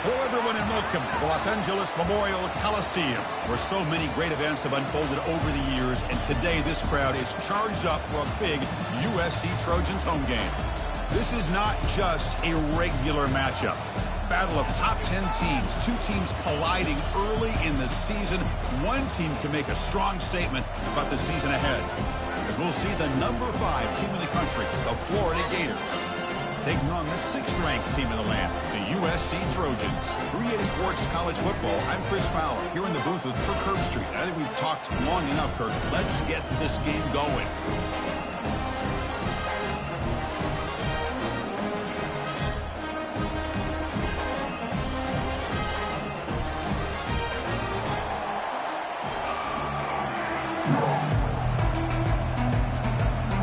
Hello, everyone, and welcome to the Los Angeles Memorial Coliseum, where so many great events have unfolded over the years, and today this crowd is charged up for a big USC Trojans home game. This is not just a regular matchup. Battle of top 10 teams, two teams colliding early in the season. One team can make a strong statement about the season ahead, as we'll see the number 5 team in the country, the Florida Gators, taking on the 6th-ranked team in the land, the USC Trojans. 3A Sports College Football, I'm Chris Fowler, here in the booth with Kirk Herbstreit. I think we've talked long enough, Kirk. Let's get this game going.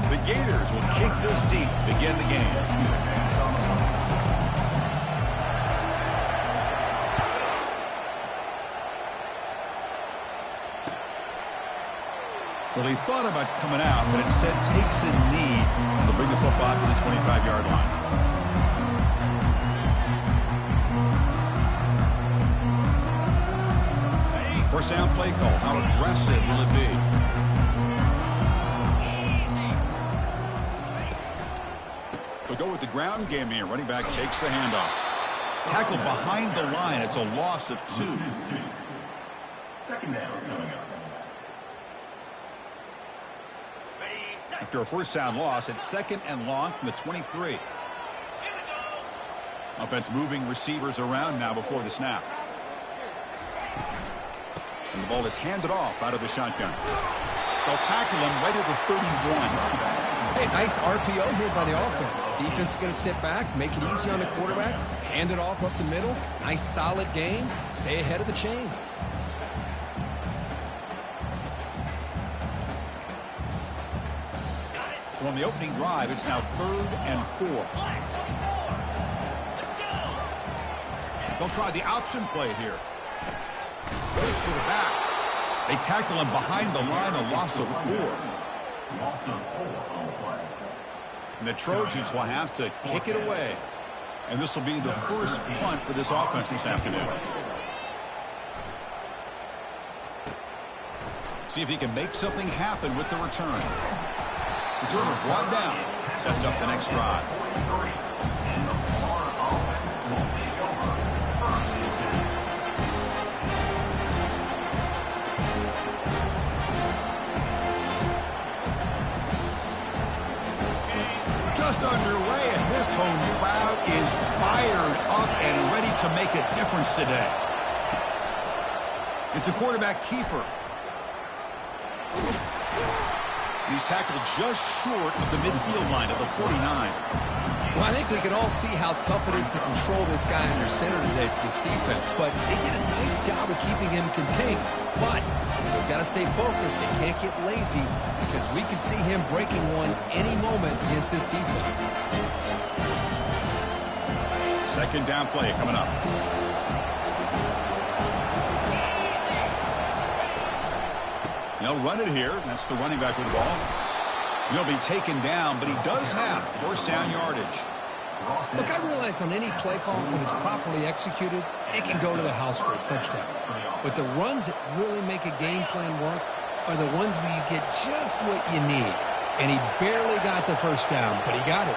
The Gators will kick this deep to begin the game. Well, he thought about coming out, but instead takes a knee and will bring the football to the 25-yard line. First down play call. How aggressive will it be? They'll go with the ground game here. Running back takes the handoff. Tackled behind the line. It's a loss of 2. Second down coming up. After a first down loss, it's 2nd and long from the 23. Offense moving receivers around now before the snap. And the ball is handed off out of the shotgun. They'll tackle him right at the 31. Hey, nice RPO here by the offense. Defense is going to sit back, make it easy on the quarterback, hand it off up the middle. Nice solid game. Stay ahead of the chains. So on the opening drive, it's now 3rd and 4. They'll try the option play here. Goes to the back. They tackle him behind the line, a loss of 4. And the Trojans will have to kick it away. And this will be the first punt for this offense this afternoon. See if he can make something happen with the return. Returner brought down. Sets up the next drive. Just underway, and this home crowd is fired up and ready to make a difference today. It's a quarterback keeper. He's tackled just short of the midfield line of the 49. Well, I think we can all see how tough it is to control this guy under center today for this defense. But they did a nice job of keeping him contained. But they've got to stay focused. They can't get lazy because we could see him breaking one any moment against this defense. Second down play coming up. They'll run it here. That's the running back with the ball. He'll be taken down, but he does have first down yardage. Look, I realize on any play call, when it's properly executed, it can go to the house for a touchdown. But the runs that really make a game plan work are the ones where you get just what you need. And he barely got the first down, but he got it.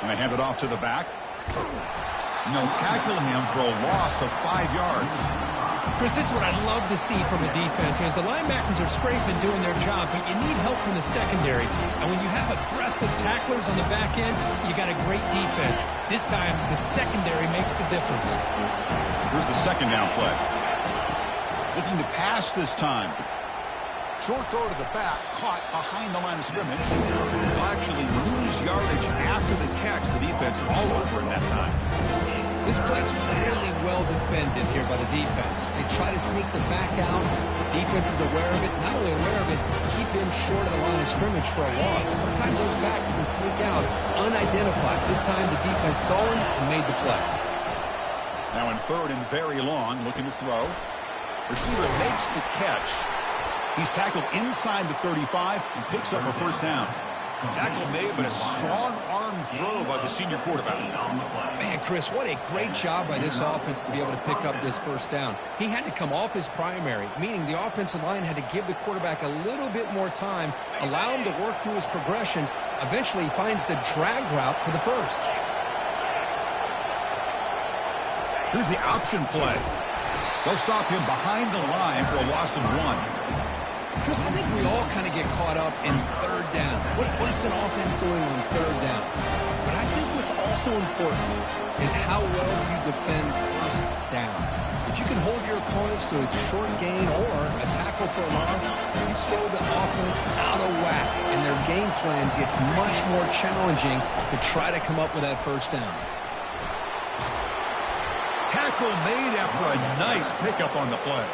And they hand it off to the back. And they'll tackle him for a loss of 5 yards. Chris, this is what I'd love to see from a defense. As the linebackers are scraping, doing their job, but you need help from the secondary. And when you have aggressive tacklers on the back end, you got a great defense. This time, the secondary makes the difference. Here's the second down play. Looking to pass this time. Short throw to the back, caught behind the line of scrimmage. They'll actually lose yardage after the catch. The defense all over in that time. This play's really well defended here by the defense. They try to sneak the back out. The defense is aware of it. Not only aware of it, keep him short of the line of scrimmage for a loss. Sometimes those backs can sneak out unidentified. This time the defense saw him and made the play. Now in 3rd and very long, looking to throw. Receiver makes the catch. He's tackled inside the 35 and picks up a first down. Tackle made, but a strong arm throw by the senior quarterback. Man, Chris, what a great job by this offense to be able to pick up this first down. He had to come off his primary, meaning the offensive line had to give the quarterback a little bit more time, allow him to work through his progressions. Eventually, he finds the drag route for the first. Here's the option play. They'll stop him behind the line for a loss of 1. Chris, I think we all kind of get caught up in third down. What's an offense doing on third down? But I think what's also important is how well you defend first down. If you can hold your opponents to a short gain or a tackle for a loss, you throw the offense out of whack, and their game plan gets much more challenging to try to come up with that first down. Tackle made after a nice pickup on the play.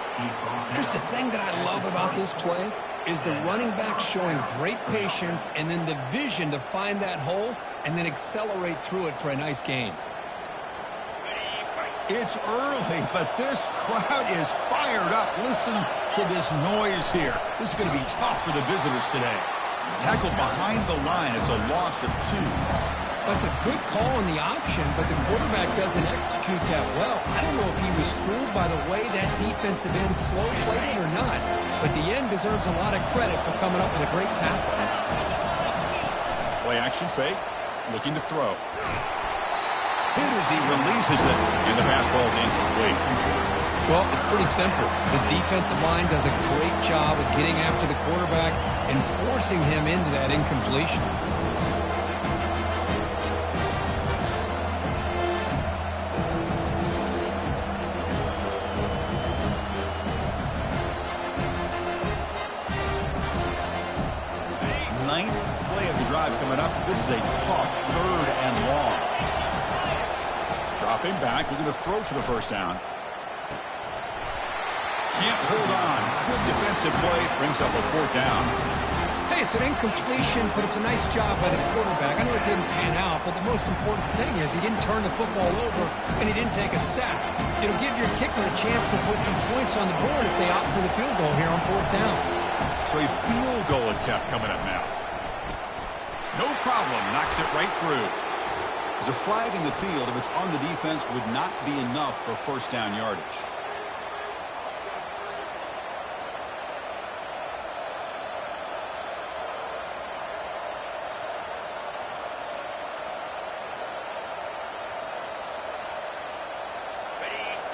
Chris, the thing that I love about this play is the running back showing great patience and then the vision to find that hole and then accelerate through it for a nice gain. It's early, but this crowd is fired up. Listen to this noise here. This is going to be tough for the visitors today. Tackle behind the line. It's a loss of 2. That's a good call on the option, but the quarterback doesn't execute that well. I don't know if he was fooled by the way that defensive end slow played it or not, but the end deserves a lot of credit for coming up with a great tackle. Play action fake, looking to throw. Hit as he releases it, and the pass ball is incomplete. Well, it's pretty simple. The defensive line does a great job of getting after the quarterback and forcing him into that incompletion. Coming up, this is a tough 3rd and long. Dropping back, looking to throw for the first down. Can't hold on. Good defensive play, brings up a 4th down. Hey, it's an incompletion, but it's a nice job by the quarterback. I know it didn't pan out, but the most important thing is he didn't turn the football over and he didn't take a sack. It'll give your kicker a chance to put some points on the board if they opt for the field goal here on 4th down. So a field goal attempt coming up now. No problem, knocks it right through. There's a flag in the field. If it's on the defense, would not be enough for first down yardage.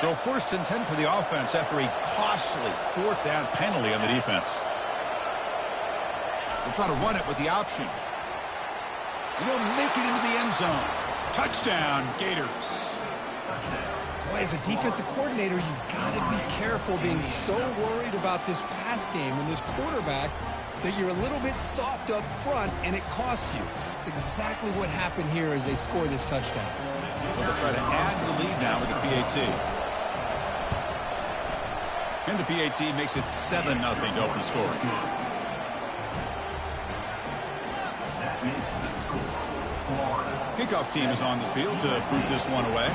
So 1st and 10 for the offense after a costly 4th down penalty on the defense. We'll try to run it with the option. And he'll make it into the end zone. Touchdown, Gators. Boy, as a defensive coordinator, you've got to be careful being so worried about this pass game and this quarterback that you're a little bit soft up front and it costs you. It's exactly what happened here as they score this touchdown. Well, they'll try to add the lead now with the PAT. And the PAT makes it 7-0 to open scoring. Kickoff team is on the field to boot this one away.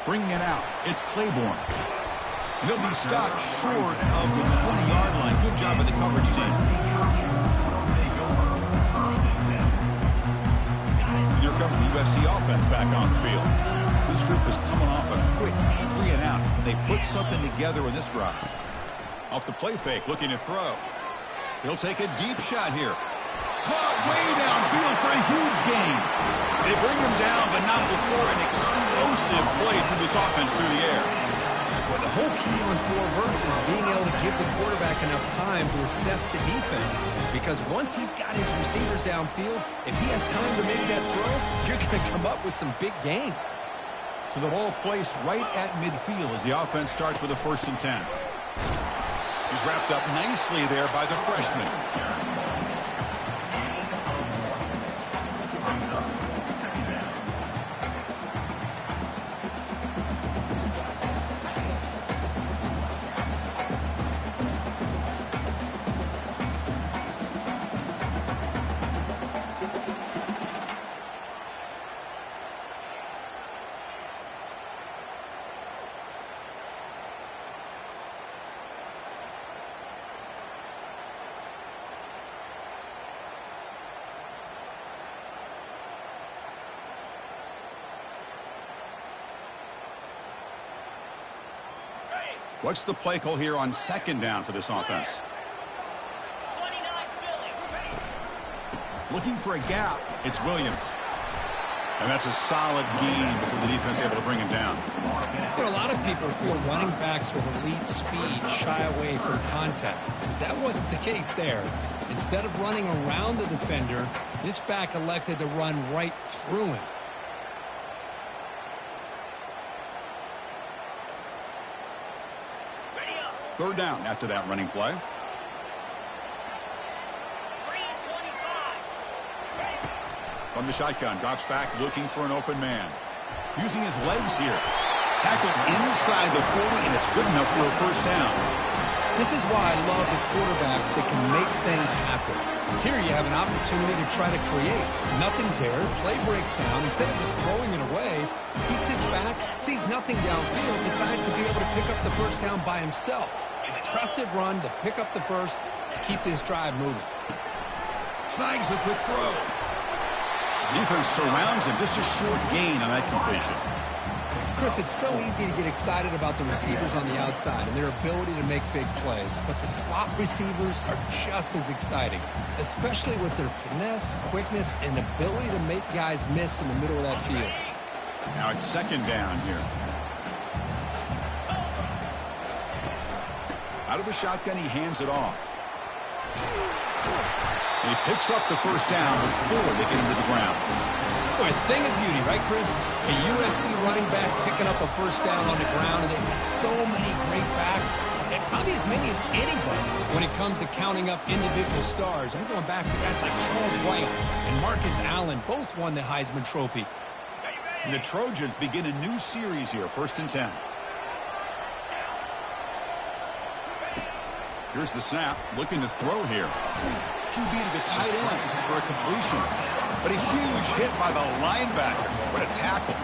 Bringing it out, it's Claiborne. He'll be stopped short of the 20-yard line. Good job by the coverage team. And here comes the USC offense back on the field. This group is coming off a quick 3 and out. Can they put something together in this drive? Off the play fake, looking to throw. He'll take a deep shot here. Caught way downfield for a huge gain. They bring him down, but not before an explosive play through this offense through the air. Well, the whole key on 4 verts is being able to give the quarterback enough time to assess the defense. Because once he's got his receivers downfield, if he has time to make that throw, you're going to come up with some big gains. So the ball placed right at midfield as the offense starts with a 1st and 10. He's wrapped up nicely there by the freshman. What's the play call here on second down for this offense? Looking for a gap. It's Williams. And that's a solid gain before the defense able to bring him down. You know, a lot of people feel running backs with elite speed shy away from contact. That wasn't the case there. Instead of running around the defender, this back elected to run right through him. Third down after that running play. From the shotgun, drops back looking for an open man. Using his legs here. Tackled inside the 40, and it's good enough for a first down. This is why I love the quarterbacks that can make things happen. Here you have an opportunity to try to create. Nothing's there. Play breaks down. Instead of just throwing it away, he sits back, sees nothing downfield, decides to be able to pick up the first down by himself. Impressive run to pick up the first to keep this drive moving. Snags the quick throw. Defense surrounds him. Just a short gain on that completion. Chris, it's so easy to get excited about the receivers on the outside and their ability to make big plays, but the slot receivers are just as exciting, especially with their finesse, quickness, and ability to make guys miss in the middle of that field. Now it's second down here. Out of the shotgun, he hands it off. And he picks up the first down before they get him to the ground. Boy, a thing of beauty, right, Chris? A USC running back picking up a first down on the ground, and they've got so many great backs, and probably as many as anybody when it comes to counting up individual stars. I'm going back to guys like Charles White and Marcus Allen. Both won the Heisman Trophy. And the Trojans begin a new series here, 1st and 10. Here's the snap, looking to throw here. QB to the tight end for a completion. But a huge hit by the linebacker. What a tackle.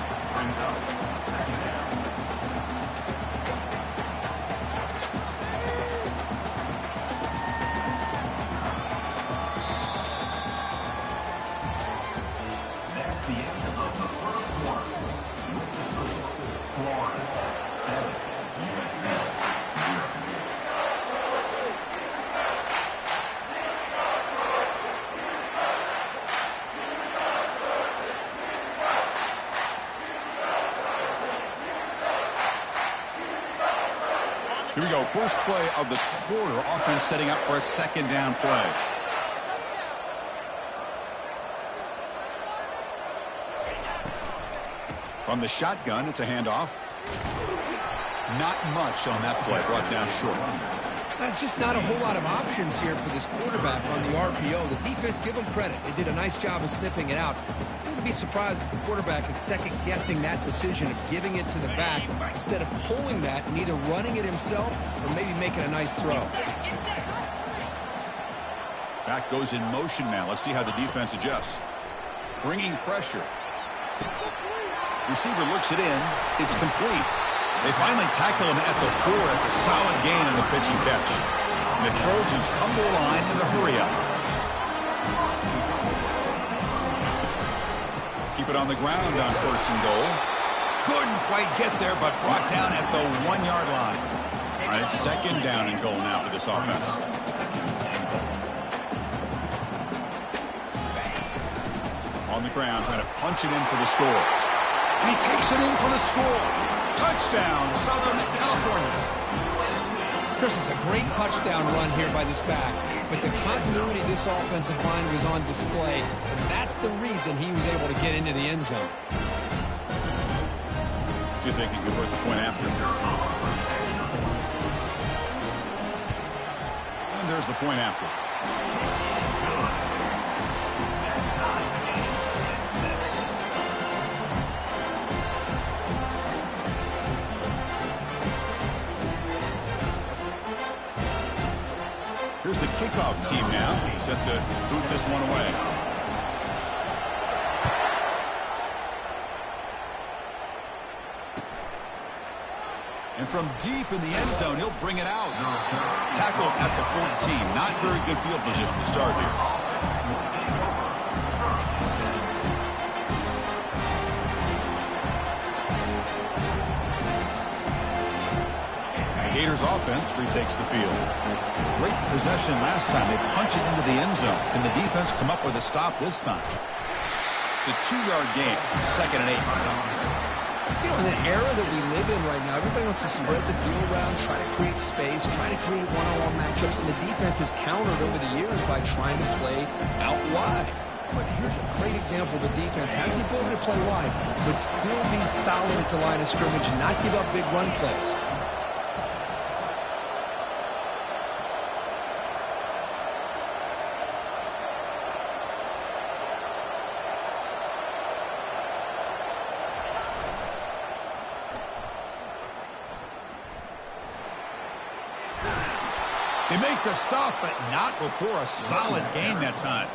That's the end of the first quarter. Florida 7, USC 0. Here we go, first play of the quarter. Offense setting up for a second down play. From the shotgun, it's a handoff. Not much on that play, brought down short. That's just not a whole lot of options here for this quarterback on the RPO. The defense, give them credit. They did a nice job of sniffing it out. I wouldn't be surprised if the quarterback is second-guessing that decision of giving it to the back instead of pulling that and either running it himself or maybe making a nice throw. Back goes in motion now. Let's see how the defense adjusts. Bringing pressure. Receiver looks it in. It's complete. They finally tackle him at the 4. It's a solid gain on the pitch and catch. And the Trojans come to the line in a hurry-up. Keep it on the ground on 1st and goal. Couldn't quite get there, but brought down at the 1-yard line. All right, it's second down and goal now for this offense. On the ground, trying to punch it in for the score. And he takes it in for the score. Touchdown, Southern California. Chris, it's a great touchdown run here by this back, but the continuity of this offensive line was on display, and that's the reason he was able to get into the end zone. See if they can convert the point after. And there's the point after. Here's the kickoff team now, set to boot this one away. And from deep in the end zone, he'll bring it out. Tackled at the 14. Not very good field position to start here. Bears offense retakes the field. Great possession last time. They punch it into the end zone. Can the defense come up with a stop this time? It's a 2-yard gain. 2nd and 8. You know, in the era that we live in right now, everybody wants to spread the field around, try to create space, try to create one-on-one matchups, and the defense has countered over the years by trying to play out wide. But here's a great example. The defense has the ability to play wide, but still be solid at the line of scrimmage and not give up big run plays. They make the stop, but not before a solid gain that time.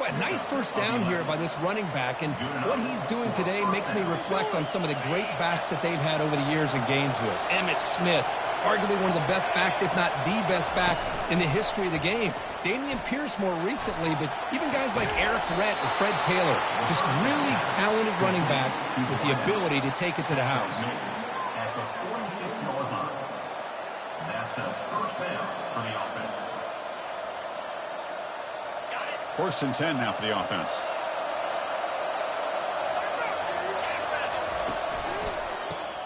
Well, nice first down here by this running back, and what he's doing today makes me reflect on some of the great backs that they've had over the years in Gainesville. Emmitt Smith, arguably one of the best backs, if not the best back in the history of the game. Damian Pierce more recently, but even guys like Eric Rhett or Fred Taylor, just really talented running backs with the ability to take it to the house. At the 46-yard line. That's a first down for the offense. 1st and 10 now for the offense.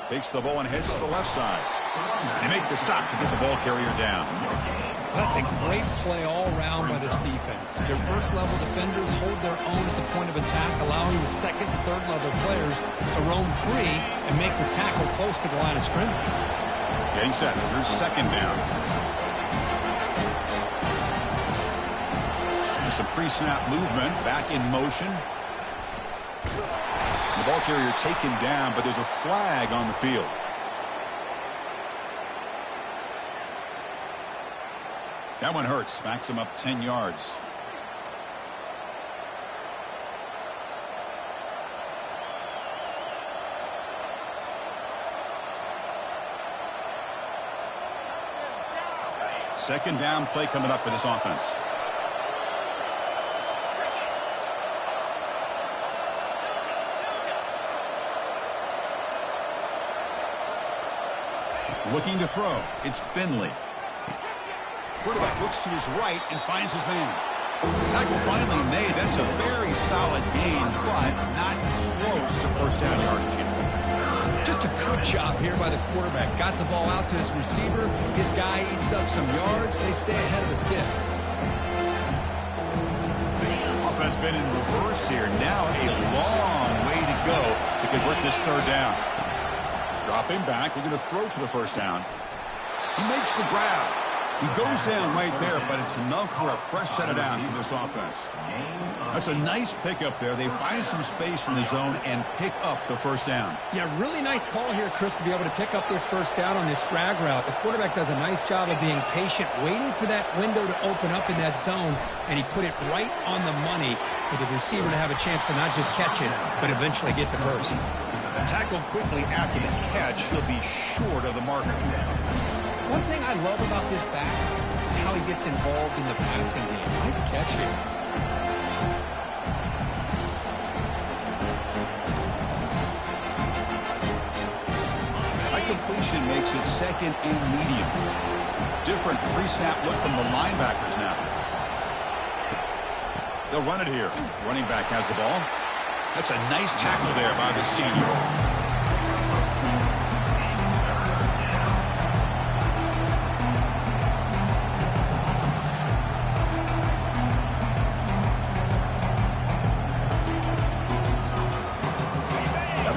Takes the ball and heads to the left side. They make the stop to get the ball carrier down. That's a great play all around by this defense. Their first-level defenders hold their own at the point of attack, allowing the second and third-level players to roam free and make the tackle close to the line of scrimmage. Getting set. Here's 2nd down. There's some pre-snap movement. Back in motion. The ball carrier taken down, but there's a flag on the field. That one hurts. Backs him up 10 yards. Second down play coming up for this offense. Looking to throw. It's Finley. Quarterback looks to his right and finds his man. Tackle finally made. That's a very solid gain, but not close to first down yardage. Just a good job here by the quarterback. Got the ball out to his receiver. His guy eats up some yards. They stay ahead of the sticks. Offense been in reverse here. Now a long way to go to convert this 3rd down. Dropping back, looking to throw for the first down. He makes the grab. He goes down right there, but it's enough for a fresh set of downs for this offense. That's a nice pickup there. They find some space in the zone and pick up the first down. Yeah, really nice call here, Chris, to be able to pick up this first down on this drag route. The quarterback does a nice job of being patient, waiting for that window to open up in that zone, and he put it right on the money for the receiver to have a chance to not just catch it, but eventually get the first. Tackled quickly after the catch, he'll be short of the marker. One thing I love about this back is how he gets involved in the passing game. Nice catch here. High completion makes it 2nd and medium. Different pre-snap look from the linebackers now. They'll run it here. Running back has the ball. That's a nice tackle there by the senior.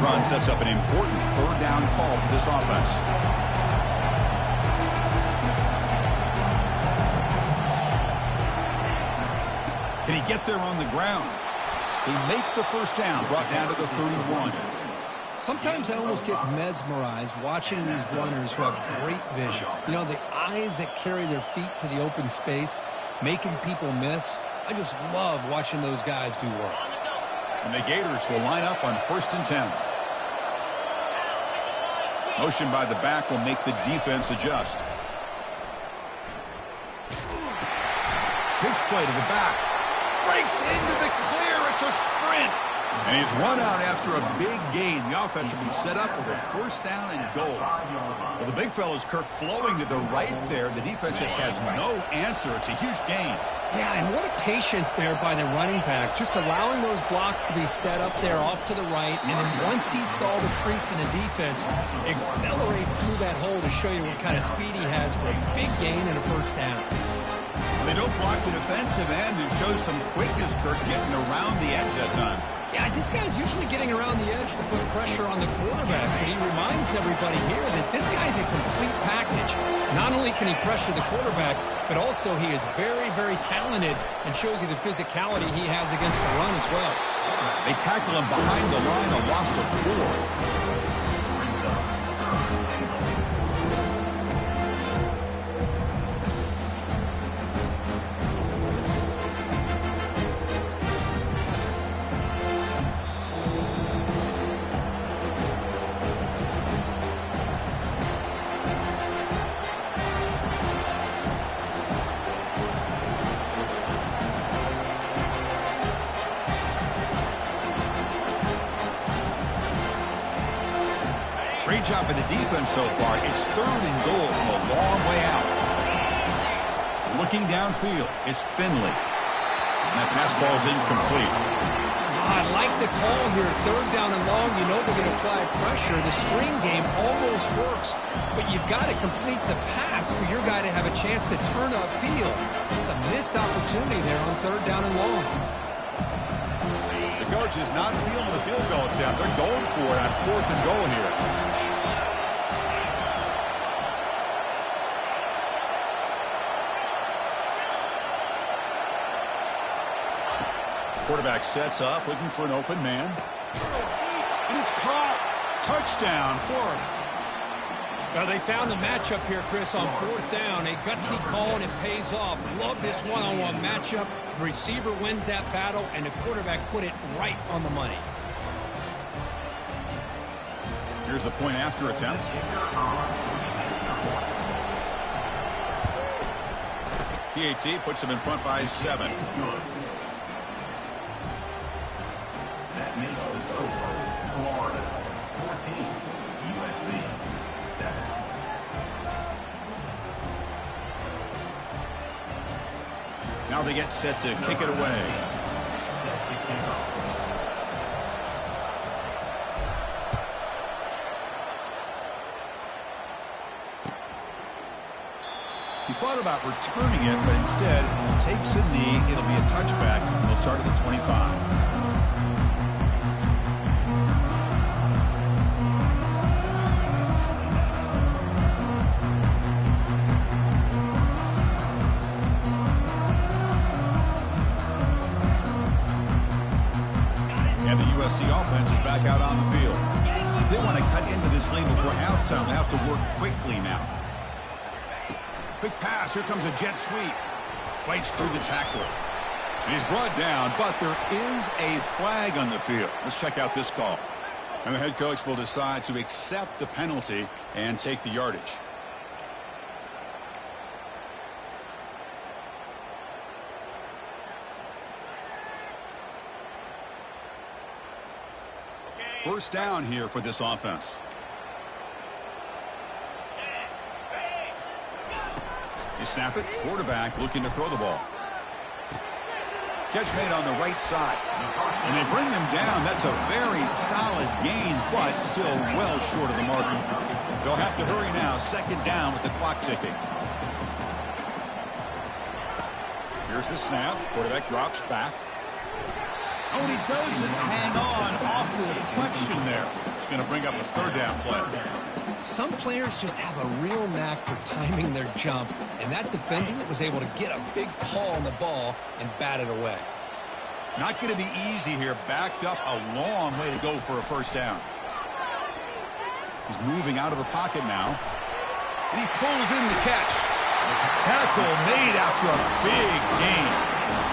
Run sets up an important 3rd down call for this offense. Can he get there on the ground? They make the first down, brought down to the 31. Sometimes I almost get mesmerized watching these runners who have great vision. You know, the eyes that carry their feet to the open space, making people miss. I just love watching those guys do work. And the Gators will line up on 1st and 10. Motion by the back will make the defense adjust. Pitch play to the back. Breaks into the clear. It's a sprint. And he's run out after a big gain. The offense will be set up with a first down and goal. Well, the big fella's Kirk flowing to the right there. The defense just has no answer. It's a huge gain. Yeah, and what a patience there by the running back, just allowing those blocks to be set up there off to the right, and then once he saw the crease in the defense, accelerates through that hole to show you what kind of speed he has for a big gain and a first down. They don't block the defensive end, who shows some quickness, Kirk, getting around the edge that time. Yeah, this guy's usually getting around the edge to put pressure on the quarterback, but he reminds everybody here that this guy's a complete package. Not only can he pressure the quarterback, but also he is very, very talented and shows you the physicality he has against the run as well. They tackle him behind the line, a loss of 4. Great job by the defense so far. It's 3rd and goal from a long way out. Looking downfield, it's Finley. And that pass ball's incomplete. I like the call here. 3rd down and long. You know they're going to apply pressure. The screen game almost works, but you've got to complete the pass for your guy to have a chance to turn upfield. It's a missed opportunity there on 3rd down and long. The coach is not feeling the field goal attempt. They're going for it on 4th and goal here. Quarterback sets up, looking for an open man. And it's caught. Touchdown, Florida. Well, they found the matchup here, Chris, on 4th down. A gutsy call, and it pays off. Love this one-on-one matchup. The receiver wins that battle, and the quarterback put it right on the money. Here's the point after attempt. PAT puts him in front by 7. That makes the score Florida 14, USC 7. Now they get set to kick it away. Set to kick off. He thought about returning it, but instead takes a knee. It'll be a touchback. He'll start at the 25. And the USC offense is back out on the field. If they want to cut into this lead before halftime, they have to work quickly now. Quick pass. Here comes a jet sweep. Fights through the tackler. And he's brought down, but there is a flag on the field. Let's check out this call. And the head coach will decide to accept the penalty and take the yardage. First down here for this offense. You snap it. Quarterback looking to throw the ball. Catch made on the right side. And they bring him down. That's a very solid gain, but still well short of the mark. They'll have to hurry now. 2nd down with the clock ticking. Here's the snap. Quarterback drops back. Oh, and he doesn't hang on off the deflection there. It's going to bring up a 3rd down play. Some players just have a real knack for timing their jump, and that defender was able to get a big paw on the ball and bat it away. Not going to be easy here. Backed up a long way to go for a first down. He's moving out of the pocket now. And he pulls in the catch. Tackle made after a big gain.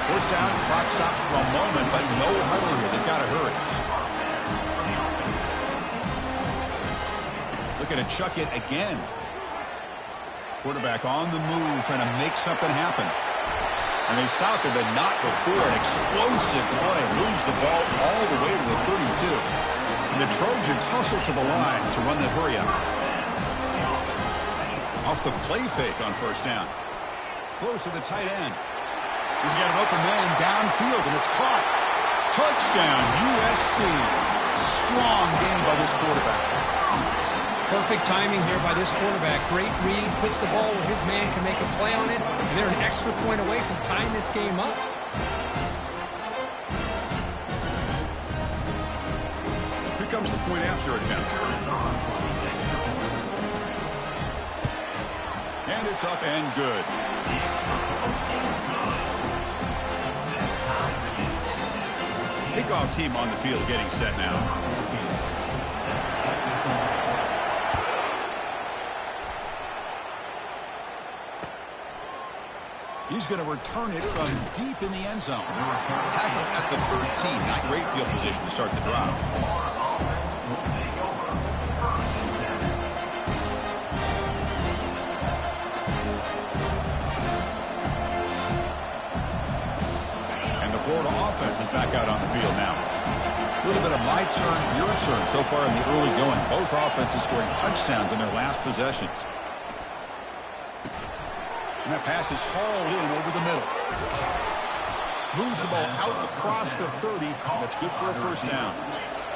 First down, the clock stops for a moment, but no huddle here. They've got to hurry. Looking to chuck it again. Quarterback on the move, trying to make something happen. And they stop him, but not before an explosive play. Moves the ball all the way to the 32. And the Trojans hustle to the line to run the hurry-up. Off the play fake on first down. Close to the tight end. He's got an open man downfield, and it's caught. Touchdown, USC. Strong game by this quarterback. Perfect timing here by this quarterback. Great read, puts the ball where his man can make a play on it, and they're an extra point away from tying this game up. Here comes the point after attempt. And it's up and good. Kickoff team on the field getting set now. He's going to return it from deep in the end zone. Tackle at the 13. Not great field position to start the drive. And the Florida offense is back out on the field now. A little bit of my turn, your turn so far in the early going. Both offenses scoring touchdowns in their last possessions. And that pass is hauled in over the middle. Moves the ball out across the 30. That's good for a first down.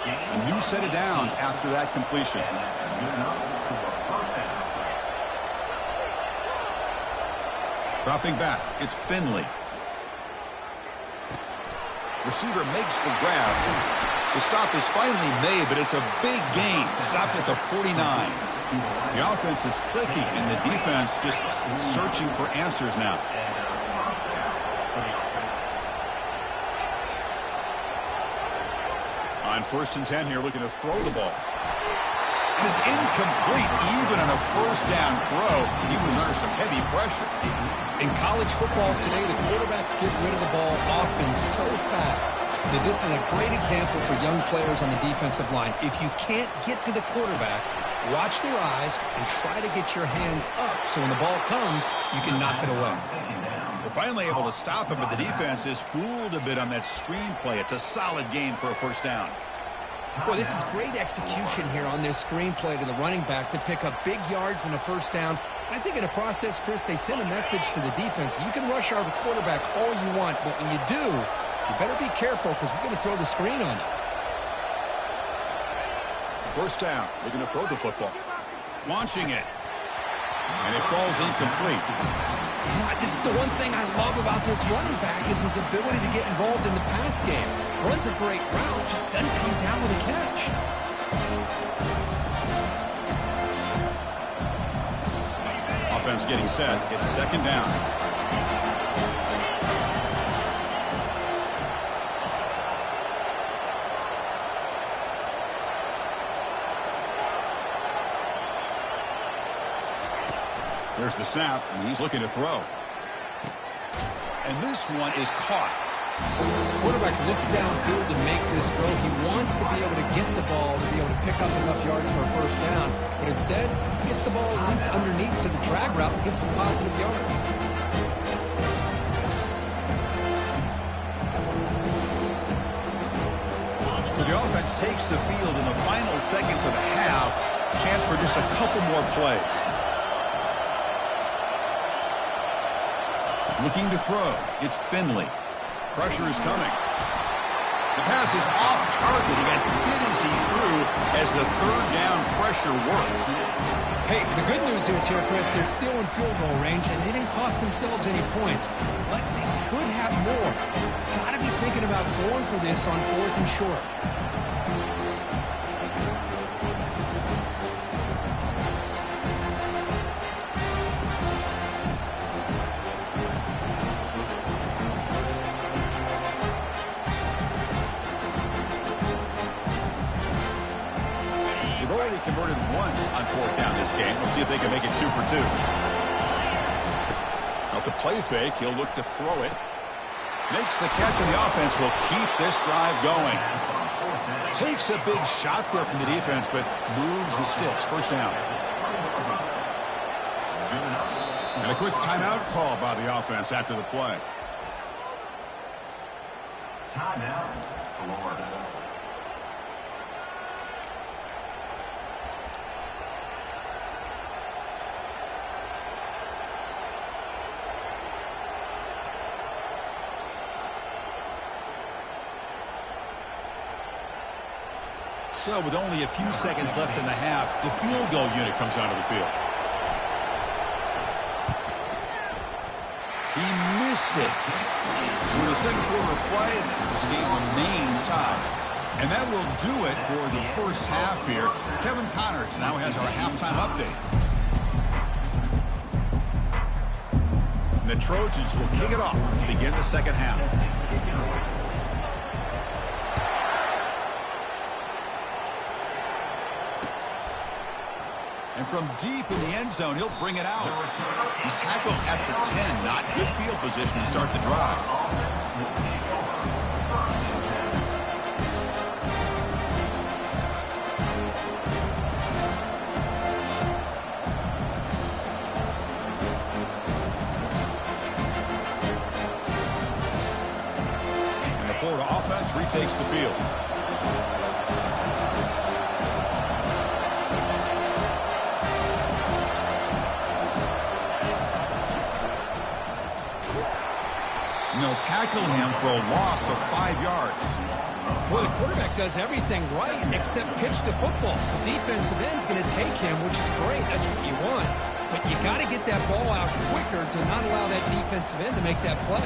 A new set of downs after that completion. Dropping back, it's Finley. Receiver makes the grab. The stop is finally made, but it's a big gain. Stopped at the 49. The offense is clicking, and the defense just searching for answers now. On 1st and 10 here, looking to throw the ball. And it's incomplete, even on a first down throw. He was under some heavy pressure. In college football today, the quarterbacks get rid of the ball often so fast that this is a great example for young players on the defensive line. If you can't get to the quarterback, watch their eyes and try to get your hands up so when the ball comes, you can knock it away. We're finally able to stop him, but the defense is fooled a bit on that screen play. It's a solid gain for a first down. Boy, this is great execution here on this screenplay to the running back to pick up big yards and a first down. And I think in the process, Chris, they send a message to the defense. You can rush our quarterback all you want, but when you do, you better be careful because we're going to throw the screen on you. First down, looking to throw the football. Launching it. And it falls incomplete. You know, this is the one thing I love about this running back is his ability to get involved in the pass game. Runs a great route, just doesn't come down with a catch. Offense getting set. It's second down. There's the snap, and he's looking to throw. And this one is caught. Quarterback looks downfield to make this throw. He wants to be able to get the ball to be able to pick up enough yards for a first down. But instead, he gets the ball at least underneath to the drag route and gets some positive yards. So the offense takes the field in the final seconds of the half. Chance for just a couple more plays. Looking to throw. It's Finley. Pressure is coming. The pass is off target. He got hit as he threw as the third down pressure works. Hey, the good news is here, Chris, they're still in field goal range, and they didn't cost themselves any points. But they could have more. Got to be thinking about going for this on 4th and short. Converted once on 4th down this game. We'll see if they can make it 2 for 2. Off the play fake, he'll look to throw it. Makes the catch, and the offense will keep this drive going. Takes a big shot there from the defense, but moves the sticks. First down. And a quick timeout call by the offense after the play. Timeout, Florida. So with only a few seconds left in the half, the field goal unit comes onto the field. He missed it. Through the second quarter of play, this game remains tied. And that will do it for the first half here. Kevin Connors now has our halftime update. And the Trojans will kick it off to begin the second half. And from deep in the end zone, he'll bring it out. He's tackled at the 10. Not good field position to start the drive. And the Florida offense retakes the field. And they'll tackle him for a loss of 5 yards. Well, the quarterback does everything right except pitch the football. The defensive end's going to take him, which is great. That's what you want. But you got to get that ball out quicker to not allow that defensive end to make that play.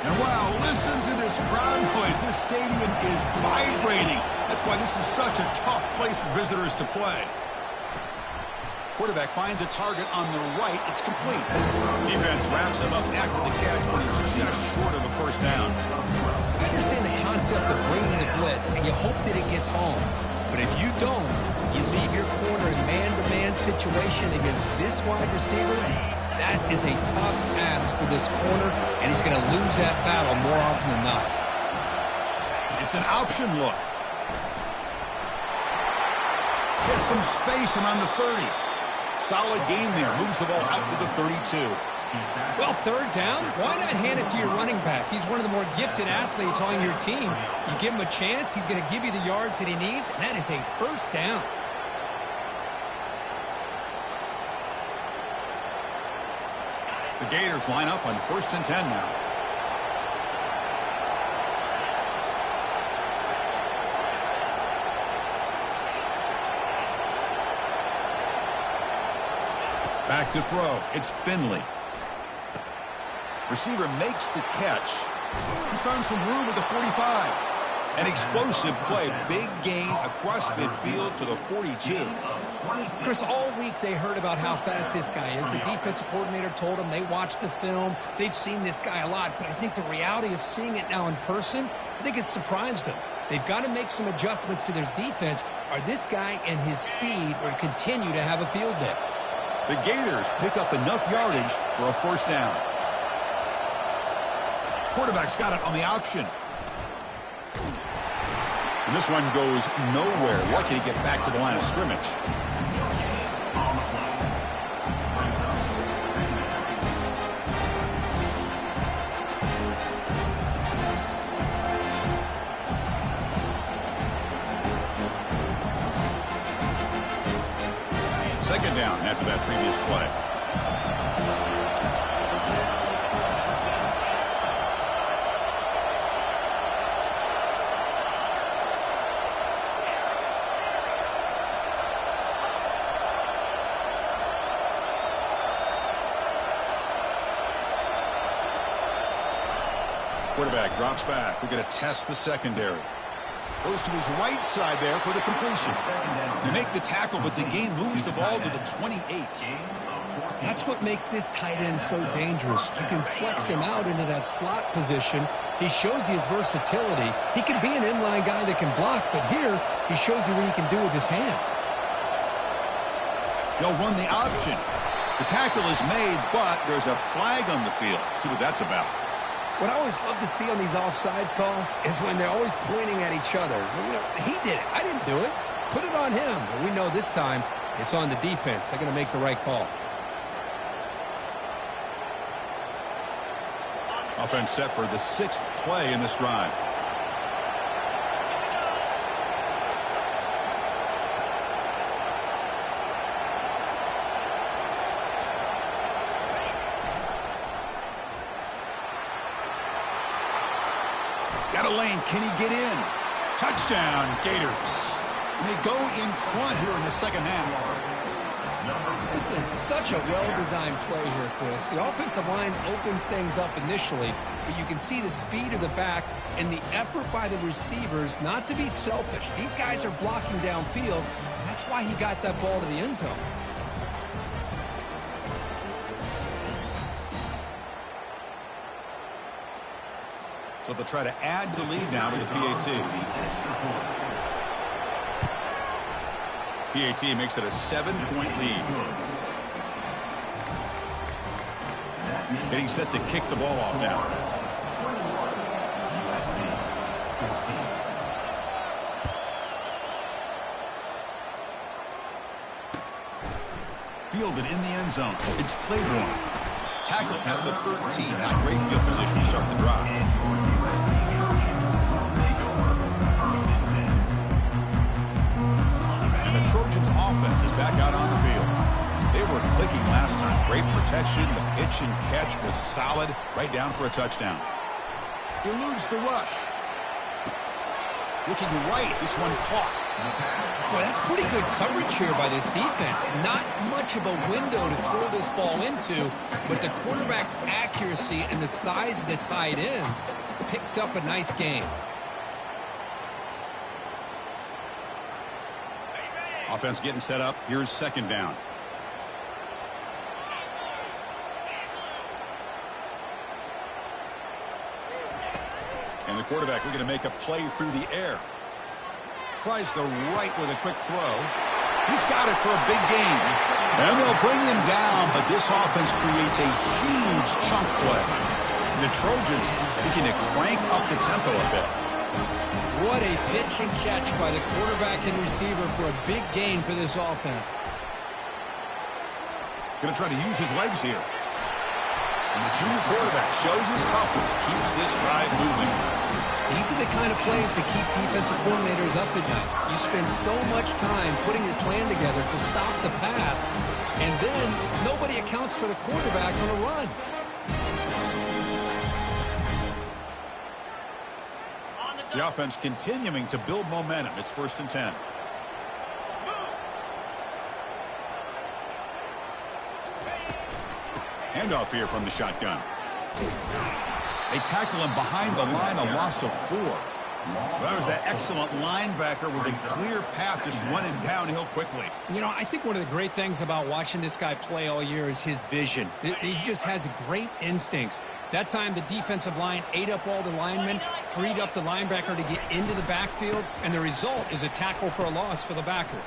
And wow, listen to this crowd noise. This stadium is vibrating. That's why this is such a tough place for visitors to play. Quarterback finds a target on the right. It's complete. Defense wraps him up after the catch, but he's just short of a first down. I understand the concept of bringing the blitz, and you hope that it gets home. But if you don't, you leave your corner in man-to-man situation against this wide receiver. That is a tough ask for this corner, and he's going to lose that battle more often than not. It's an option look. Gets some space around the 30. Solid gain there. Moves the ball out to the 32. Well, third down, why not hand it to your running back? He's one of the more gifted athletes on your team. You give him a chance, he's going to give you the yards that he needs, and that is a first down. The Gators line up on 1st and 10 now. Back to throw. It's Finley. Receiver makes the catch. He's found some room at the 45. An explosive play. Big gain across midfield to the 42. Chris, all week they heard about how fast this guy is. The defensive coordinator told them they watched the film. They've seen this guy a lot. But I think the reality of seeing it now in person, I think it's surprised them. They've got to make some adjustments to their defense, or this guy and his speed will continue to have a field day. The Gators pick up enough yardage for a first down. Quarterback's got it on the option. And this one goes nowhere. Lucky to get back to the line of scrimmage. Second down after that previous play. Quarterback drops back. We're going to test the secondary. Goes to his right side there for the completion. They make the tackle, but the game moves the ball to the 28. That's what makes this tight end so dangerous. You can flex him out into that slot position. He shows you his versatility. He can be an inline guy that can block, but here he shows you what he can do with his hands. They'll run the option. The tackle is made, but there's a flag on the field. Let's see what that's about. What I always love to see on these offsides call is when they're always pointing at each other. Well, you know, he did it. I didn't do it. Put it on him. But we know this time it's on the defense. They're going to make the right call. Offense set for the 6th play in this drive. Got a lane. Can he get in? Touchdown, Gators. And they go in front here in the second half. This is such a well-designed play here, Chris. The offensive line opens things up initially, but you can see the speed of the back and the effort by the receivers not to be selfish. These guys are blocking downfield. That's why he got that ball to the end zone. So they'll try to add to the lead now to the PAT. PAT makes it a 7-point lead. Getting set to kick the ball off now. Fielded in the end zone. It's Claiborne. Tackle at the 13. Not great field position to start the drive. Trojans offense is back out on the field. They were clicking last time. Great protection. The pitch and catch was solid. Right down for a touchdown. Eludes the rush. Looking right. This one caught. Boy, that's pretty good coverage here by this defense. Not much of a window to throw this ball into, but the quarterback's accuracy and the size of the tight end picks up a nice game. Offense getting set up. Here's second down. And the quarterback looking to make a play through the air. Tries the right with a quick throw. He's got it for a big gain. And they'll bring him down, but this offense creates a huge chunk play. The Trojans looking to crank up the tempo a bit. What a pitch and catch by the quarterback and receiver for a big gain for this offense. Going to try to use his legs here. And the junior quarterback shows his toughness, keeps this drive moving. These are the kind of plays that keep defensive coordinators up at night. You spend so much time putting your plan together to stop the pass, and then nobody accounts for the quarterback on a run. The offense continuing to build momentum. It's 1st and 10. Handoff here from the shotgun. They tackle him behind the line, a loss of 4. That was that excellent linebacker with a clear path just running downhill quickly. You know, I think one of the great things about watching this guy play all year is his vision. He just has great instincts. That time the defensive line ate up all the linemen, freed up the linebacker to get into the backfield, and the result is a tackle for a loss for the backer.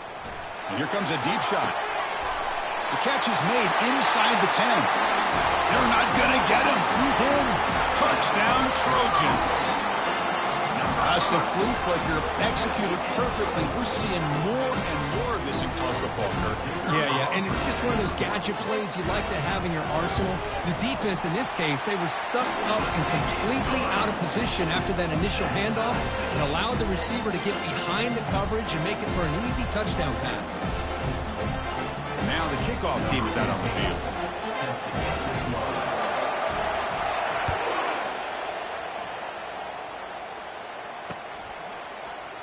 And here comes a deep shot. The catch is made inside the 10. They're not going to get him. He's in. Touchdown, Trojans. As the flea flicker executed perfectly, we're seeing more and more of this in college football, Kurt. Yeah, and it's just one of those gadget plays you like to have in your arsenal. The defense, in this case, they were sucked up and completely out of position after that initial handoff and allowed the receiver to get behind the coverage and make it for an easy touchdown pass. Now the kickoff team is out on the field.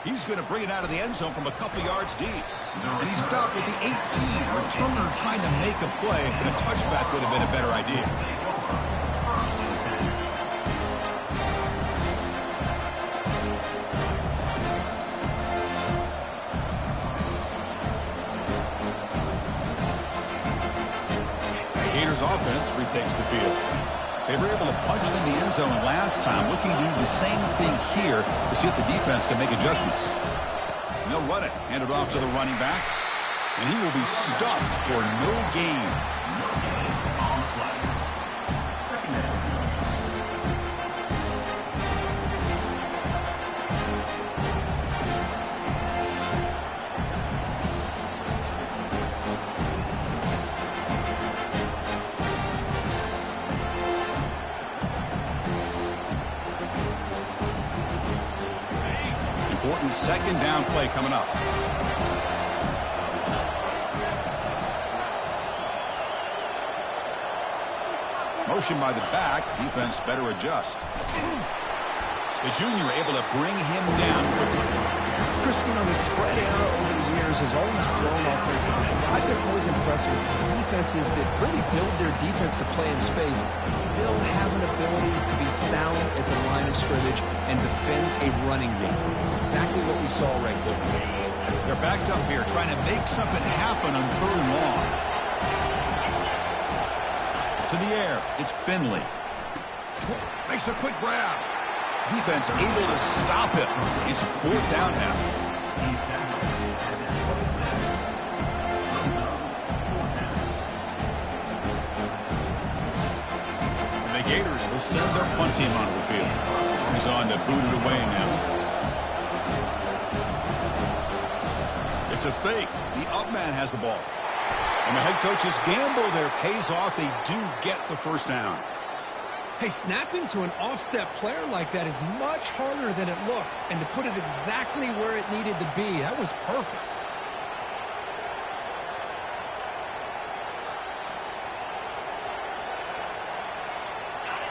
He's going to bring it out of the end zone from a couple yards deep. And he stopped at the 18. Returner trying to make a play, and a touchback would have been a better idea. Gators offense retakes the field. They were able to punch it in the end zone last time, looking to do the same thing here to see if the defense can make adjustments. And they'll run it, hand it off to the running back, and he will be stuffed for no gain. important second down play coming up. Motion by the back. Defense better adjust. The junior able to bring him down quickly. Chris, you know, the spread era over the years has always grown offensively. I've been always impressed with defenses that really build their defense to play in space, still have an ability to be sound at the line of scrimmage and defend a running game. It's exactly what we saw right there. They're backed up here trying to make something happen on 3rd and long. To the air, it's Finley. Makes a quick grab. Defense able to stop it. It's 4th down now. And the Gators will send their punt team onto the field. He's on to boot it away now. It's a fake. The up man has the ball. And the head coach's gamble there pays off. They do get the first down. Hey, snapping to an offset player like that is much harder than it looks. And to put it exactly where it needed to be, that was perfect.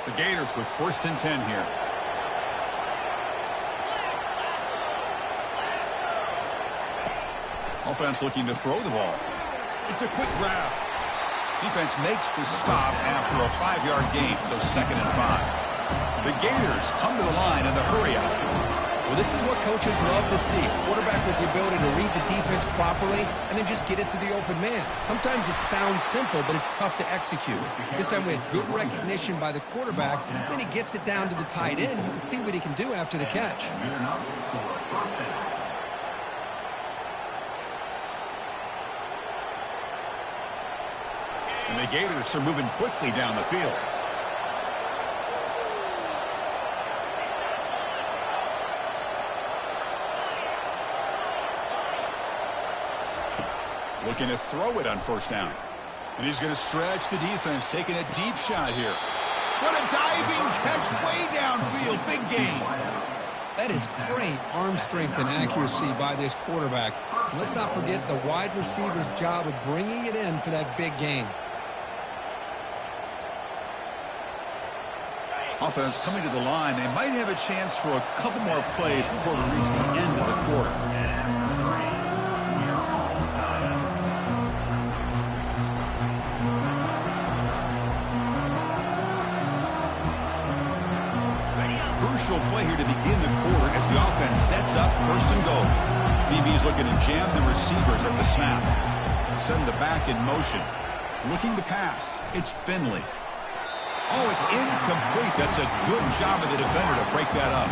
The Gators with 1st and 10 here. Offense looking to throw the ball. It's a quick grab. Defense makes the stop after a 5-yard gain, so 2nd and 5. The Gators come to the line in the hurry up. Well, this is what coaches love to see. Quarterback with the ability to read the defense properly and then just get it to the open man. Sometimes it sounds simple, but it's tough to execute. This time we had good recognition by the quarterback. Then he gets it down to the tight end. You can see what he can do after the catch. And the Gators are moving quickly down the field. Looking to throw it on 1st down. And he's going to stretch the defense, taking a deep shot here. What a diving catch way downfield. Big gain. That is great arm strength and accuracy by this quarterback. Let's not forget the wide receiver's job of bringing it in for that big gain. Offense coming to the line. They might have a chance for a couple more plays before we reach the end of the quarter. Crucial play here to begin the quarter as the offense sets up 1st and goal. DB's looking to jam the receivers at the snap. Send the back in motion. Looking to pass. It's Finley. Oh, it's incomplete. That's a good job of the defender to break that up.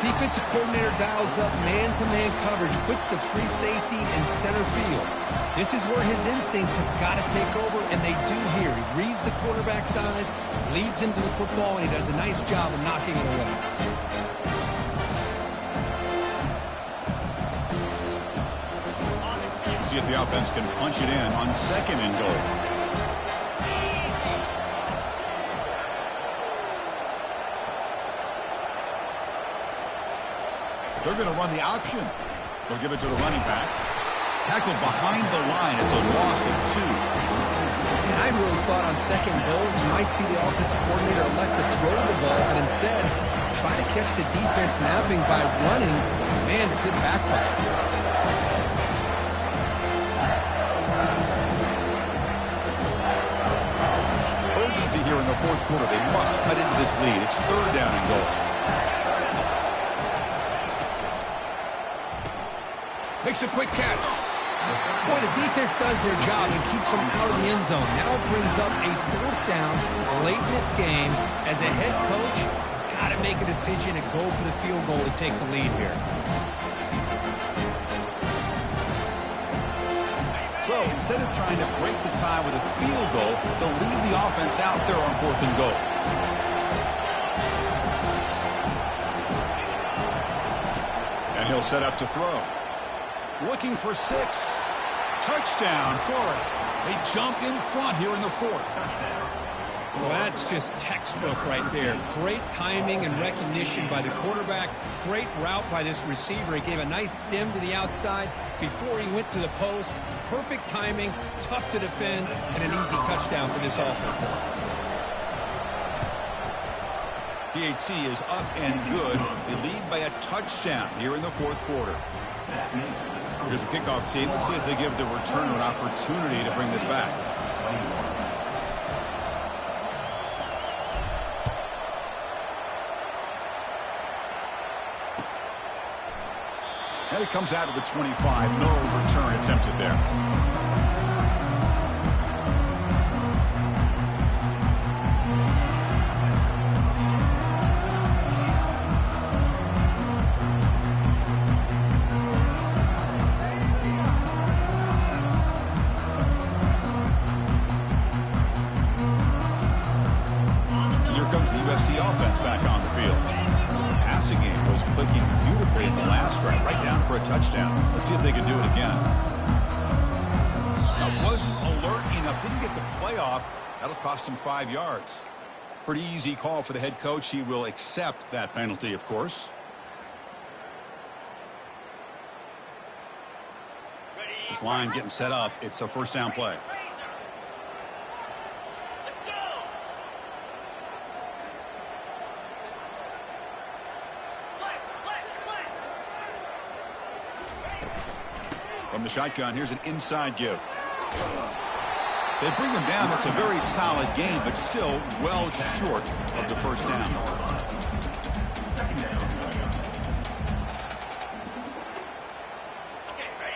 Defensive coordinator dials up man-to-man coverage, puts the free safety in center field. This is where his instincts have got to take over, and they do here. He reads the quarterback's eyes, leads him to the football, and he does a nice job of knocking it away. See if the offense can punch it in on 2nd and goal. They're going to run the option. They'll give it to the running back. Tackled behind the line. It's a loss of 2. And I really thought on 2nd goal you might see the offensive coordinator elect to throw the ball, but instead try to catch the defense napping by running. Man, does it backfire. Urgency here in the 4th quarter. They must cut into this lead. It's 3rd down and goal. Makes a quick catch. Boy, the defense does their job and keeps them out of the end zone. Now it brings up a 4th down late in this game. As a head coach, you've got to make a decision and go for the field goal to take the lead here. So instead of trying to break the tie with a field goal, they'll leave the offense out there on 4th and goal. And he'll set up to throw. Looking for 6. Touchdown, Florida. They jump in front here in the 4th. Well, that's just textbook right there. Great timing and recognition by the quarterback. Great route by this receiver. He gave a nice stem to the outside before he went to the post. Perfect timing, tough to defend, and an easy touchdown for this offense. PAT is up and good. They lead by a touchdown here in the fourth quarter. Here's the kickoff team. Let's see if they give the returner an opportunity to bring this back. And it comes out of the 25. No return attempted there. Here comes the USC offense back on the field. Passing game was clicking beautifully in the last drive, right down for a touchdown. Let's see if they can do it again. That wasn't alert enough, didn't get the playoff. That'll cost him 5 yards. Pretty easy call for the head coach. He will accept that penalty, of course. This line getting set up. It's a first down play. From the shotgun, here's an inside give. They bring him down. That's a very solid game, but still well short of the first down.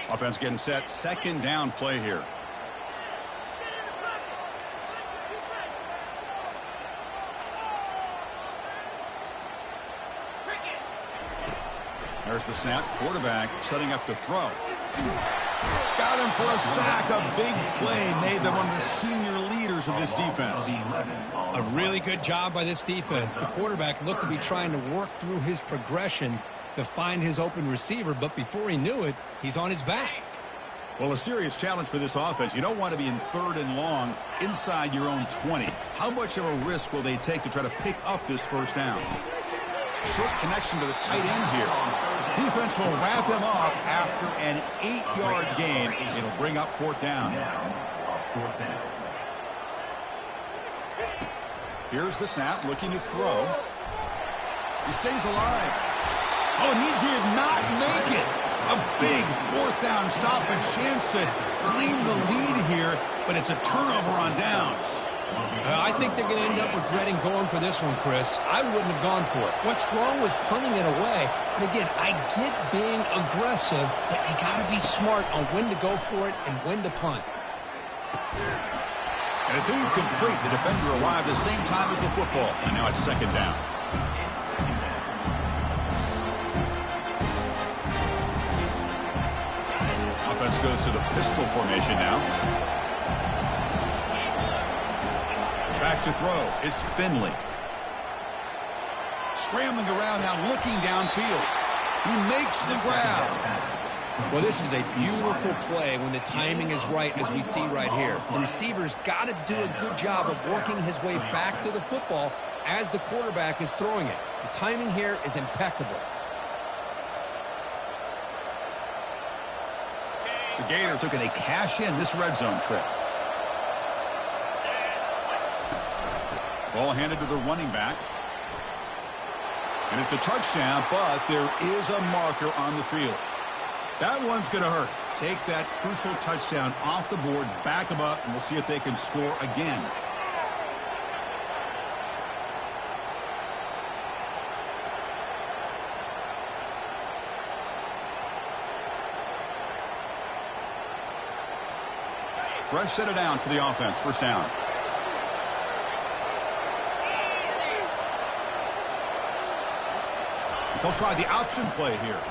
Offense getting set. Second down play here. There's the snap. Quarterback setting up the throw. Got him for a sack. A big play made them one of the senior leaders of this defense. A really good job by this defense. The quarterback looked to be trying to work through his progressions to find his open receiver, but before he knew it, he's on his back. Well, a serious challenge for this offense. You don't want to be in 3rd and long inside your own 20. How much of a risk will they take to try to pick up this first down? Short connection to the tight end here. Defense will wrap him up after an 8-yard gain. It'll bring up 4th down. Here's the snap, looking to throw. He stays alive. Oh, and he did not make it. A big 4th down stop, a chance to claim the lead here, but it's a turnover on downs. I think they're going to end up regretting going for this one, Chris. I wouldn't have gone for it. What's wrong with punting it away? And again, I get being aggressive, but you got to be smart on when to go for it and when to punt. And it's incomplete. The defender arrived the same time as the football, and now it's 2nd down. Offense goes to the pistol formation now. Back to throw. It's Finley. Scrambling around now, looking downfield. He makes the grab. Well, this is a beautiful play when the timing is right, as we see right here. The receiver's got to do a good job of working his way back to the football as the quarterback is throwing it. The timing here is impeccable. The Gators looking to cash in this red zone trip. Ball handed to the running back. And it's a touchdown, but there is a marker on the field. That one's going to hurt. Take that crucial touchdown off the board, back them up, and we'll see if they can score again. Fresh set of downs for the offense. First down. They'll try the option play here.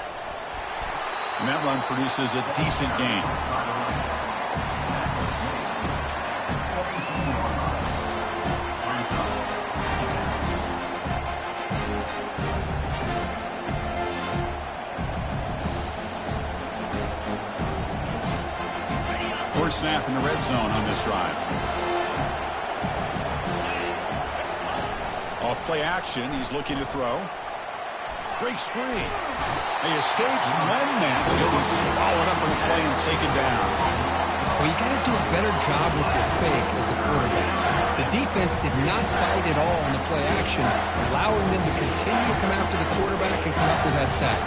And that run produces a decent gain. First snap in the red zone on this drive. Play action. He's looking to throw. Breaks free. He escapes one man, but he'll be swallowed up in the play and taken down. Well, you got to do a better job with your fake as the quarterback. The defense did not bite at all on the play action, allowing them to continue to come after the quarterback and come up with that sack.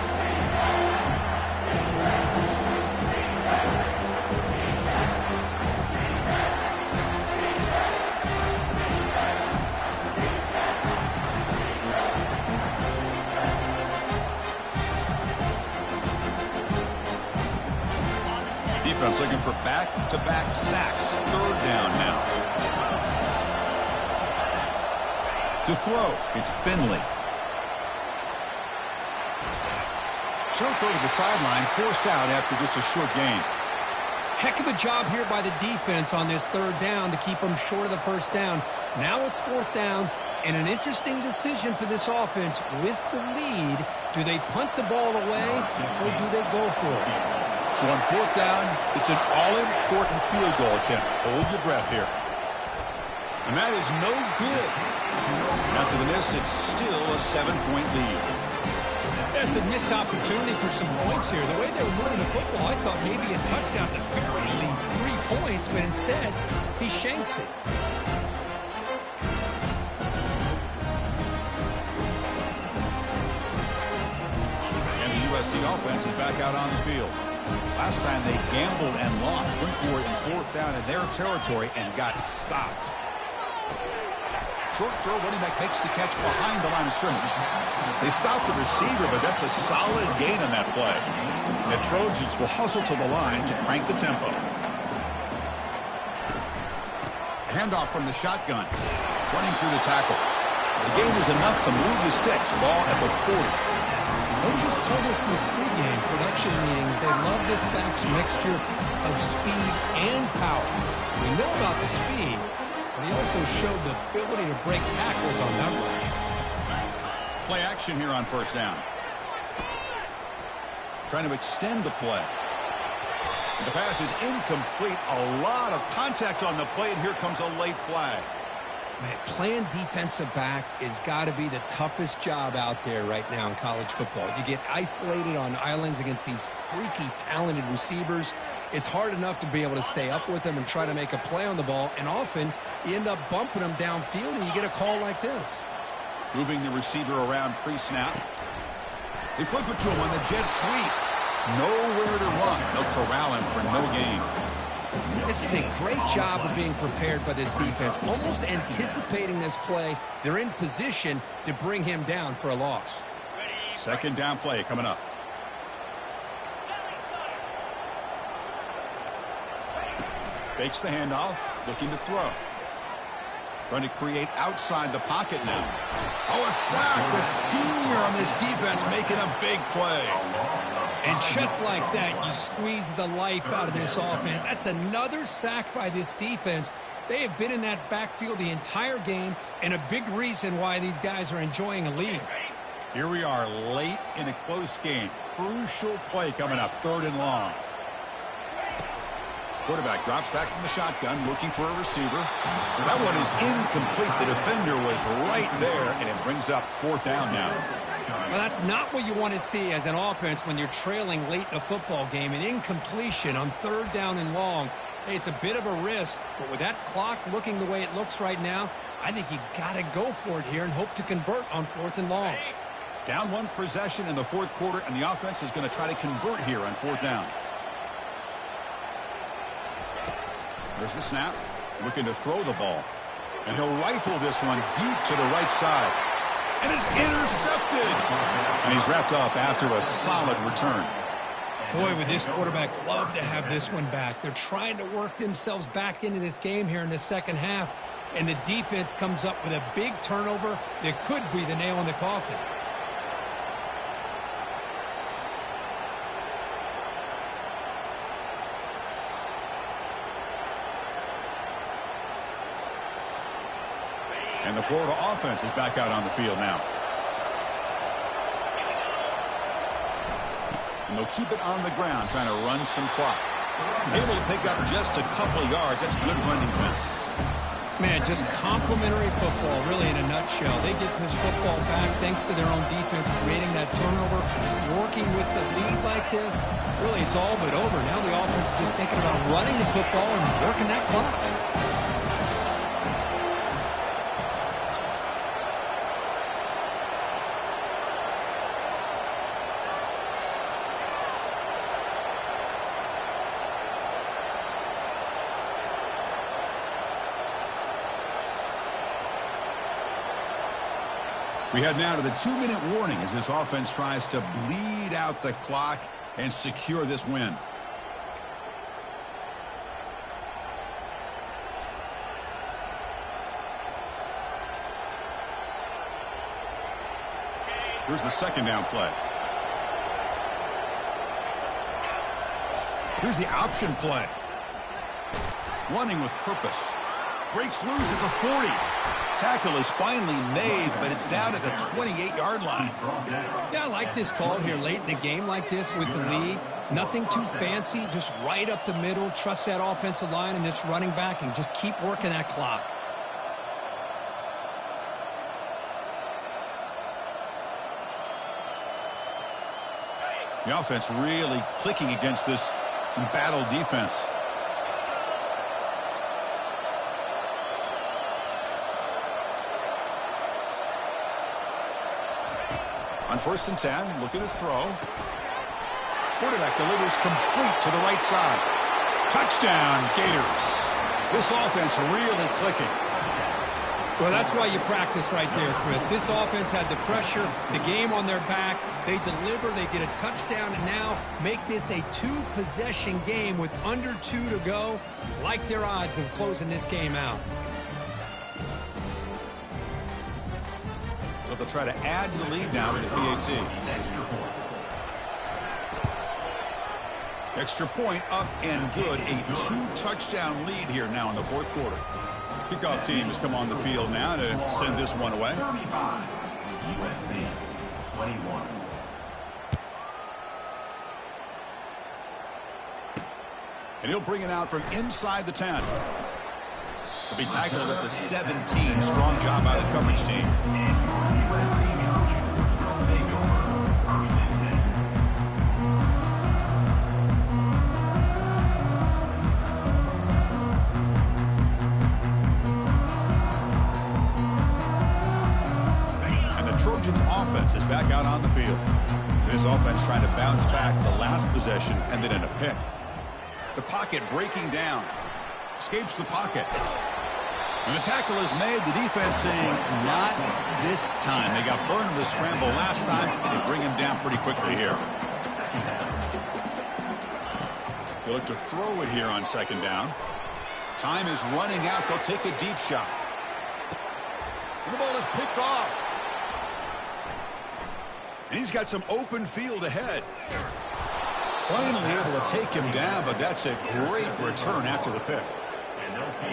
Defense looking for back-to-back sacks. Third down now. To throw, it's Finley. Short throw to the sideline, forced out after just a short gain. Heck of a job here by the defense on this third down to keep them short of the first down. Now it's fourth down, and an interesting decision for this offense with the lead. Do they punt the ball away, or do they go for it? So on fourth down, it's an all-important field goal attempt. Hold your breath here. And that is no good. And after the miss, it's still a 7-point lead. That's a missed opportunity for some points here. The way they were moving the football, I thought maybe a touchdown at the very least 3 points, but instead, he shanks it. And the USC offense is back out on the field. Last time they gambled and lost, went for it in fourth down in their territory and got stopped. Short throw, running back makes the catch behind the line of scrimmage. They stopped the receiver, but that's a solid gain on that play. And the Trojans will hustle to the line to crank the tempo. Handoff from the shotgun, running through the tackle. The gain was enough to move the sticks. Ball at the 40. Coaches told us in the pregame production meetings they love this back's mixture of speed and power. We know about the speed, but he also showed the ability to break tackles on that run. Play action here on first down. Trying to extend the play. The pass is incomplete. A lot of contact on the play, and here comes a late flag. Man, playing defensive back has got to be the toughest job out there right now in college football. You get isolated on islands against these freaky, talented receivers. It's hard enough to be able to stay up with them and try to make a play on the ball, and often you end up bumping them downfield, and you get a call like this. Moving the receiver around pre-snap. They flip it to him on the jet sweep. Nowhere to run. They'll corral him for no gain. This is a great job of being prepared by this defense, almost anticipating this play. They're in position to bring him down for a loss. Second down play coming up. Fakes the handoff, looking to throw. Trying to create outside the pocket now. Oh, a sack. The senior on this defense making a big play. And just like that, you squeeze the life out of this offense. That's another sack by this defense. They have been in that backfield the entire game, and a big reason why these guys are enjoying a lead. Here we are late in a close game. Crucial play coming up, third and long. Quarterback drops back from the shotgun, looking for a receiver. That one is incomplete. The defender was right there, and it brings up fourth down now. Well, that's not what you want to see as an offense when you're trailing late in a football game. An incompletion on third down and long. Hey, it's a bit of a risk, but with that clock looking the way it looks right now, I think you got to go for it here and hope to convert on fourth and long. Down one possession in the fourth quarter, and the offense is going to try to convert here on fourth down. There's the snap, looking to throw the ball. And he'll rifle this one deep to the right side. And it's intercepted. And he's wrapped up after a solid return. Boy, would this quarterback love to have this one back. They're trying to work themselves back into this game here in the second half. And the defense comes up with a big turnover that could be the nail in the coffin. And the Florida offense is back out on the field now. And they'll keep it on the ground, trying to run some clock. Able to pick up just a couple of yards. That's good run defense. Man, just complimentary football, really, in a nutshell. They get this football back thanks to their own defense, creating that turnover, working with the lead like this. Really, it's all but over. Now the offense is just thinking about running the football and working that clock. We head now to the 2-minute warning as this offense tries to bleed out the clock and secure this win. Here's the second down play. Here's the option play. Running with purpose. Breaks loose at the 40. Tackle is finally made, but it's down at the 28-yard line. Yeah, I like this call here late in the game like this with the lead. Nothing too fancy, just right up the middle. Trust that offensive line and this running back and just keep working that clock. The offense really clicking against this embattled defense. On 1st and 10, looking to throw. Quarterback delivers complete to the right side. Touchdown, Gators. This offense really clicking. Well, that's why you practice right there, Chris. This offense had the pressure, the game on their back. They deliver, they get a touchdown, and now make this a 2-possession game with under 2 to go. Like their odds of closing this game out. So they'll try to add to the lead now with the PAT. Extra point up and good. A 2-touchdown lead here now in the 4th quarter. Kickoff team has come on the field now to send this one away. 35, USC 21. And he'll bring it out from inside the 10. He'll be tackled at the 17. Strong job by the coverage team. Trojans offense is back out on the field. This offense trying to bounce back the last possession and then in a pick. The pocket breaking down. Escapes the pocket. And the tackle is made. The defense saying, not this time. They got burned in the scramble last time. They bring him down pretty quickly here. They look to throw it here on 2nd down. Time is running out. They'll take a deep shot. And the ball is picked off. And he's got some open field ahead. Finally able to take him down, but that's a great return after the pick.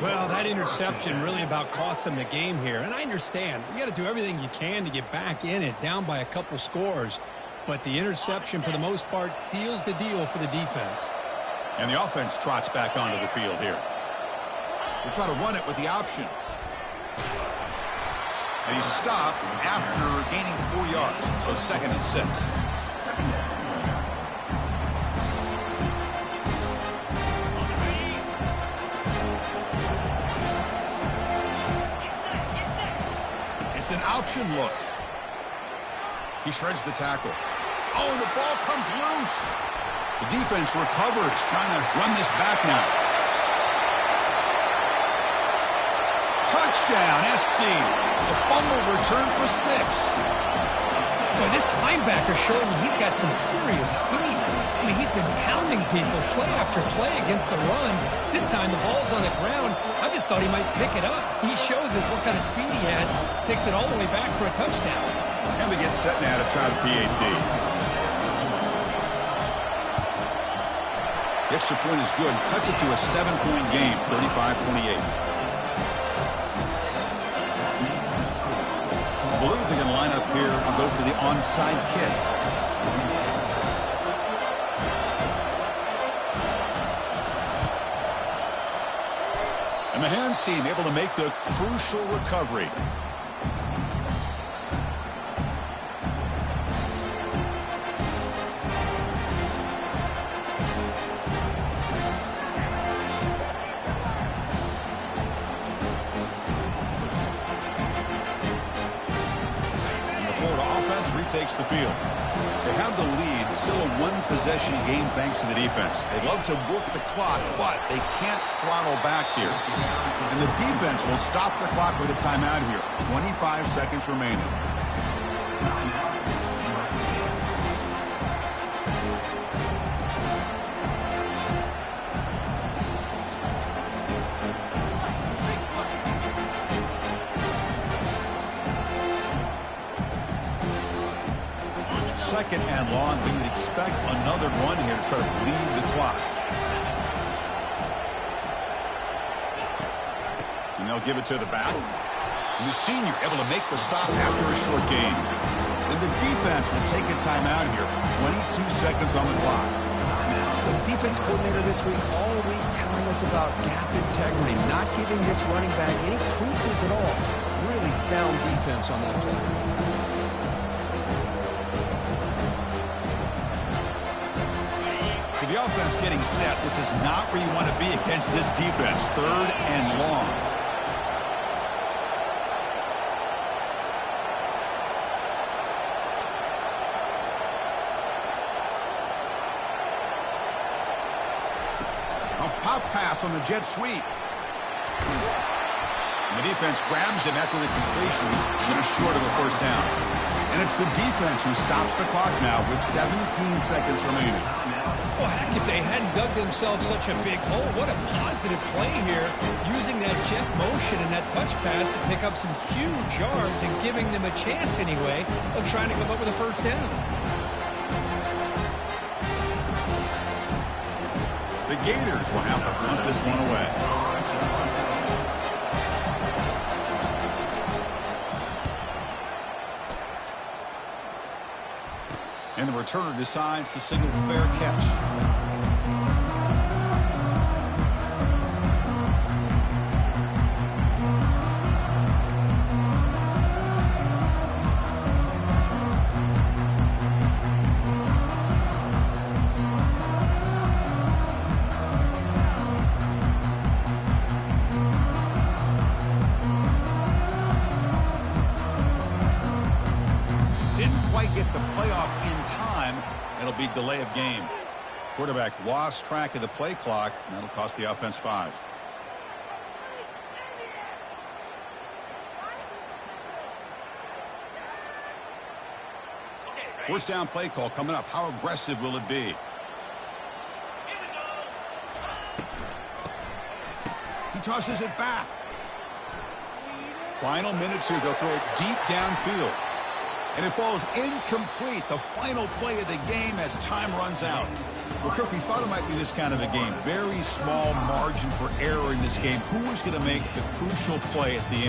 Well, that interception really about cost them the game here. And I understand. You got to do everything you can to get back in it, down by a couple scores. But the interception, for the most part, seals the deal for the defense. And the offense trots back onto the field here. They try to run it with the option. And he stopped after gaining 4 yards. So 2nd and 6. It's an option look. He shreds the tackle. Oh, the ball comes loose. The defense recovers, trying to run this back now. Touchdown, SC. The fumble return for 6. Boy, this linebacker showing you he's got some serious speed. I mean, he's been pounding people play after play against the run. This time the ball's on the ground. I just thought he might pick it up. He shows us what kind of speed he has. Takes it all the way back for a touchdown. And they get set now to try the PAT. The extra point is good. Cuts it to a 7-point game, 35-28. I believe they're going to line up here and go for the onside kick. And the hands team able to make the crucial recovery. Takes the field. They have the lead, still a one-possession game thanks to the defense. They love to work the clock, but they can't throttle back here. And the defense will stop the clock with a timeout here. 25 seconds remaining. Second and long, we would expect another run here to try to lead the clock. And they'll give it to the back. And the senior able to make the stop after a short gain. And the defense will take a timeout here. 22 seconds on the clock. The defense coordinator this week all week telling us about gap integrity, not giving this running back any creases at all. Really sound defense on that play. The offense getting set. This is not where you want to be against this defense. Third and long. A pop pass on the jet sweep. And the defense grabs him after the completion. He's just short of a first down. And it's the defense who stops the clock now with 17 seconds remaining. Well, heck, if they hadn't dug themselves such a big hole, what a positive play here, using that jet motion and that touch pass to pick up some huge yards and giving them a chance anyway of trying to come up with a first down. The Gators will have to punt this one away. And the returner decides to signal fair catch. Get the playoff in time. It'll be delay of game. Quarterback lost track of the play clock, and that'll cost the offense 5. First down play call coming up. How aggressive will it be? He tosses it back. Final minutes here. They'll throw it deep downfield. And it falls incomplete. The final play of the game as time runs out. Well, Kirk, we thought it might be this kind of a game. Very small margin for error in this game. Who was going to make the crucial play at the end?